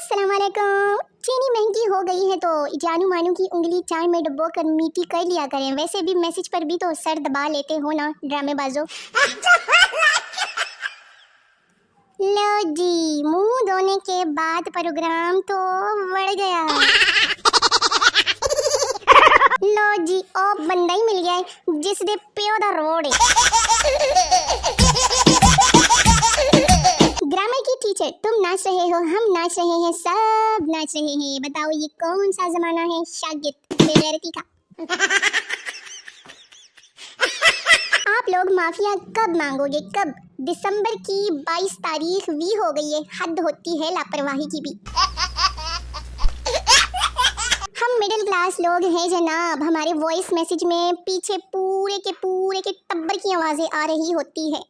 अस्सलाम वालेकुम। चीनी महंगी हो गई है तो जानू मानू की उंगली चाय में डुबो कर मीठी कर लिया करें। वैसे भी मैसेज पर भी तो सर दबा लेते हो ना ड्रामेबाजो। लो जी, मुंह धोने के बाद प्रोग्राम तो बढ़ गया। लो जी, ओ बंदा ही मिल गया है जिसने प्यो दा रोड ग्रामर की टीचर, तुम नाच रहे हो, हम नाच रहे हैं, सब नाच रहे हैं। बताओ ये कौन सा जमाना है शागिर्द बेगैरती का। आप लोग माफिया कब मांगोगे, कब? दिसंबर की 22 तारीख भी हो गई है। हद होती है लापरवाही की भी। हम मिडिल क्लास लोग हैं जनाब। हमारे वॉइस मैसेज में पीछे पूरे के टब्बर की आवाजें आ रही होती है।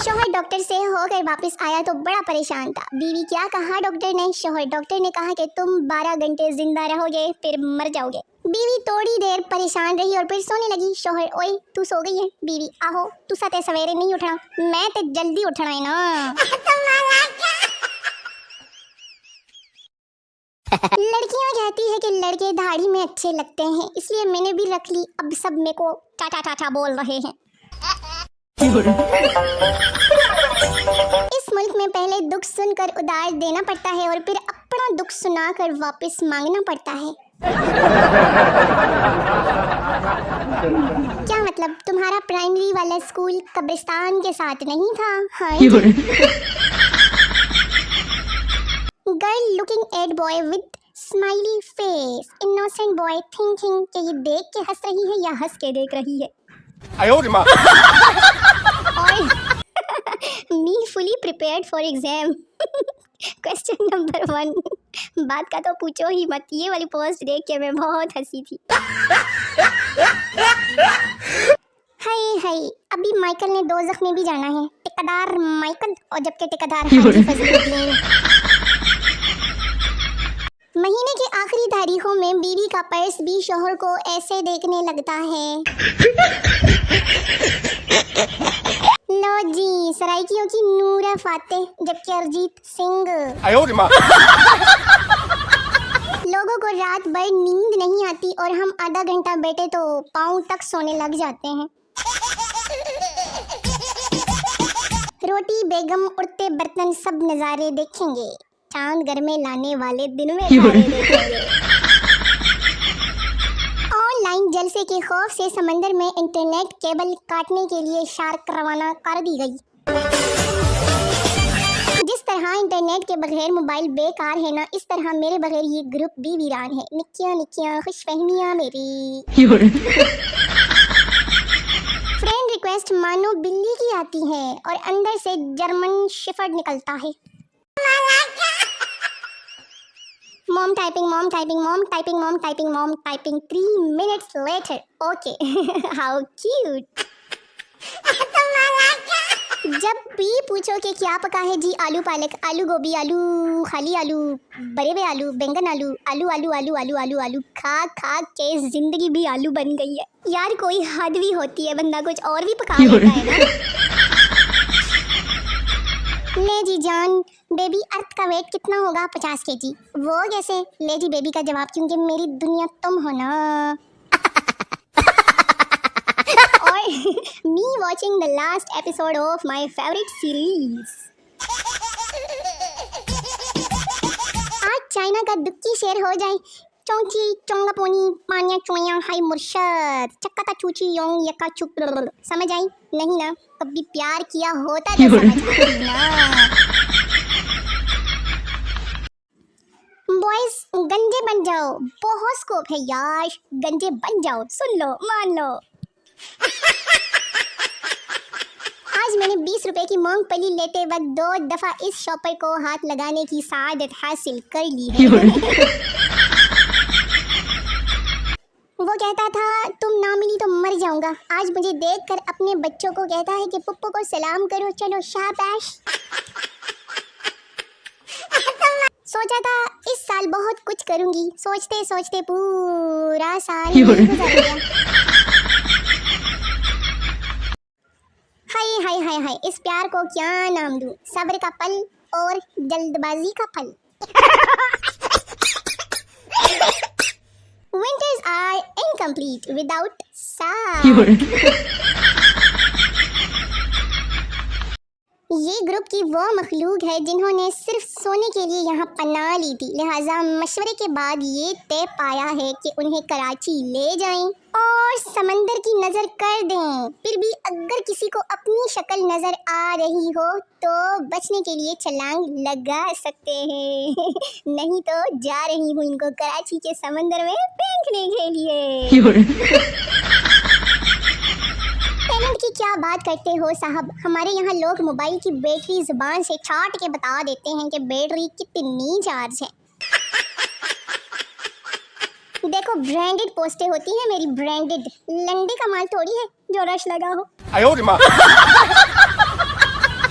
शोहर डॉक्टर से होकर वापस आया तो बड़ा परेशान था। बीवी, क्या कहा डॉक्टर ने? शोहर, डॉक्टर ने कहा कि तुम 12 घंटे जिंदा रहोगे फिर मर जाओगे। बीवी थोड़ी देर परेशान रही और फिर सोने लगी। शोहर, ओए तू सो गई है? बीवी, आहो तू साथे सवेरे नहीं उठना, मैं तो जल्दी उठना है ना। लड़कियां कहती है कि लड़के दाढ़ी में अच्छे लगते हैं, इसलिए मैंने भी रख ली। अब सब मेरे को टाटा बोल रहे हैं। इस मुल्क में पहले दुख सुनकर उधार देना पड़ता है और फिर अपना दुख सुनाकर वापस मांगना पड़ता है। क्या मतलब, तुम्हारा प्राइमरी वाला स्कूल कब्रिस्तान के साथ नहीं था? हाँ। Girl looking at boy with smiley face, innocent boy thinking कि ये देख के हंस रही है या हंस के देख रही है। Me fully prepared for exam. Question number 1, बात का तो पूछो ही मत। ये वाली पोस्ट देख के मैं बहुत हंसी थी। हाय, अभी माइकल ने दोज़ख में भी जाना है। ठेकेदार माइकल और जबकि ठेकेदार हाजी फजलुद्दीन। महीने की आखिरी तारीखों में बीवी का पर्स भी शोहर को ऐसे देखने लगता है। लो जी, सराइकियों की नूरा फातेह जबकि अरिजीत सिंह। लोगों को रात भर नींद नहीं आती और हम आधा घंटा बैठे तो पाँव तक सोने लग जाते हैं। रोटी बेगम उड़ते बर्तन सब नज़ारे देखेंगे, चांद घर में लाने वाले दिन में तारे देखेंगे। ऑनलाइन जलसे के खौफ से समंदर में इंटरनेट केबल काटने के लिए शार्क रवाना कर दी गई। जिस तरह इंटरनेट के बगैर मोबाइल बेकार है ना, इस तरह मेरे बगैर ये ग्रुप भी वीरान है। निक्कियां खुशफहमियां मेरी। फ्रेंड रिक्वेस्ट मानो बिल्ली की आती है और अंदर से जर्मन शेफर्ड निकलता है। Mom typing 3 minutes later. Okay. How cute. जब भी पूछो कि क्या पका है जी, आलू पालक, आलू गोभी, आलू खाली, आलू बड़े हुए, आलू बैंगन, आलू खा के जिंदगी भी आलू बन गई है। यार कोई हद भी होती है, बंदा कुछ और भी पका लेता है ना। ले जी जान, बेबी अर्थ का वेट कितना होगा? 50 kg। वो कैसे? ले जी बेबी का जवाब, क्योंकि मेरी दुनिया तुम हो ना। और me watching the last episode of my favourite series. आज चाइना का दुक्की शेर हो जाए। चौंची चोंगा पोनी पानिया चोया हाय मुर्शद चक्का ता चूची योंग यका चुक। समझ आई? नहीं ना, कभी प्यार किया होता तो समझ आई ना। बॉयज गंजे बन जाओ, बहुत स्कोप है यार। गंजे बन जाओ, सुन लो, मान लो। आज मैंने 20 रुपए की मूंगफली लेते वक्त 2 दफा इस शॉपर को हाथ लगाने की सादत हासिल कर ली है। वो कहता था तुम ना मिली तो मर जाऊंगा। आज मुझे देखकर अपने बच्चों को कहता है कि पुप्पो को सलाम करो, चलो शाबाश। सोचा था इस साल बहुत कुछ करूंगी, सोचते सोचते पूरा साल गुजर गया। हाय हाय हाय हाय, इस प्यार को क्या नाम दूं? सब्र का पल और जल्दबाजी का फल। Winters are incomplete without sun। ये ग्रुप की वो मखलूक है जिन्होंने सिर्फ सोने के लिए यहाँ पनाह ली थी, लिहाजा मशवरे के बाद ये तय पाया है कि उन्हें कराची ले जाएं और समंदर की नज़र कर दें। फिर भी अगर किसी को अपनी शक्ल नज़र आ रही हो तो बचने के लिए छलांग लगा सकते हैं। नहीं तो जा रही हूँ इनको कराची के समंदर में फेंकने के लिए। टैलेंट की क्या बात करते हो साहब, हमारे यहाँ लोग मोबाइल की बैटरी जुबान से छाट के बता देते हैं कि बैटरी कितनी चार्ज है। देखो ब्रांडेड पोस्टें होती हैं मेरी, ब्रांडेड, लंडे का माल थोड़ी है जो रश लगा हो।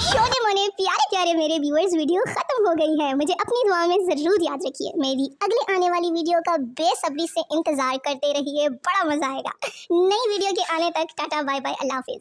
शोने मोने प्यारे प्यारे मेरे व्यूअर्स, वीडियो खत्म हो गई है। मुझे अपनी दुआ में जरूर याद रखिए। मेरी अगले आने वाली वीडियो का बेसब्री से इंतजार करते रहिए, बड़ा मजा आएगा। नई वीडियो के आने तक टाटा बाय बाय, अल्लाह हाफिज।